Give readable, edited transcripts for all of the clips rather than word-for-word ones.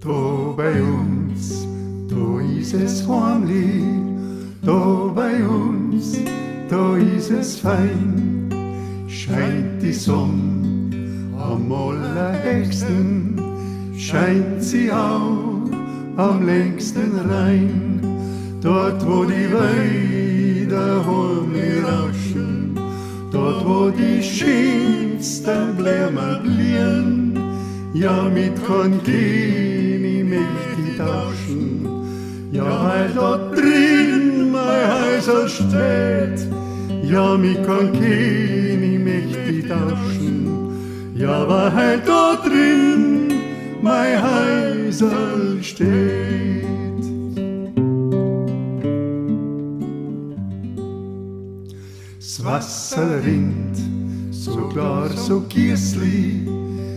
Da bei uns, da ist es heimlich, da bei uns, da ist es fein. Scheint die Sonne am allerhöchsten, scheint sie auch am längsten rein. Dort wo die Weider heimlich rauschen, dort wo die schönsten Blämer blühen, ja mit kein Geni möcht ich tauschen, ja weil dort drin mein Häusl steht, ja mit kein Geni möcht ich tauschen, ja weil dort drin mein Häusl steht. Das Wasser rinnt, so klar, so gießlich,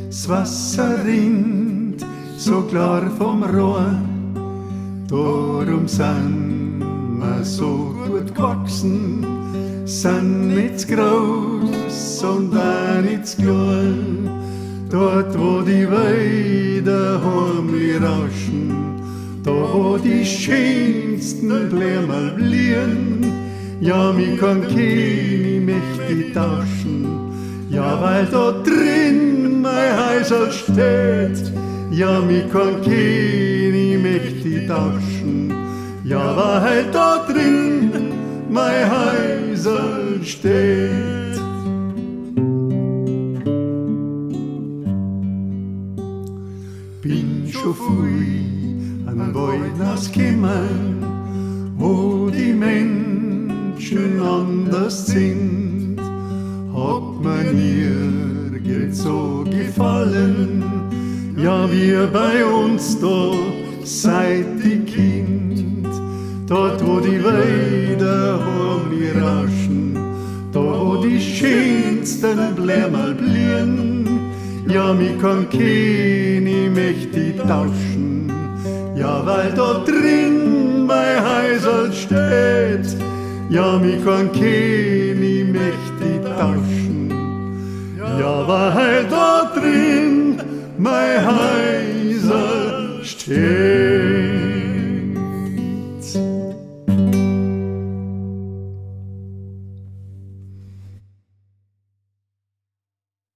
das Wasser rinnt, so klar vom Rohr. Darum sind wir so gut gewachsen, sind nicht groß und auch nicht klein. Dort wo die Weider heimlich rauschen, da wo die schönsten Blämer blühen, ja, mi kann Keni mächtig tauschen, ja, weil dort drin mein Häusl steht, ja, mi kann Keni mächtig tauschen, ja, weil dort drin mein Häusl steht. Bin schon früh an Weihnachts gekommen, wo die Menschen anders sind, hat mir nirgends so gefallen, ja wie bei uns da seit die Kind, dort wo die Weider heimlich rauschen, da wo die schönsten Blämer blühen, ja mi kann Keni mächtig tauschen, ja weil dort drin mein Häusl steht, ja, mi kann Keni mächtig tauschen, ja, weil da drin mein Häusl steht.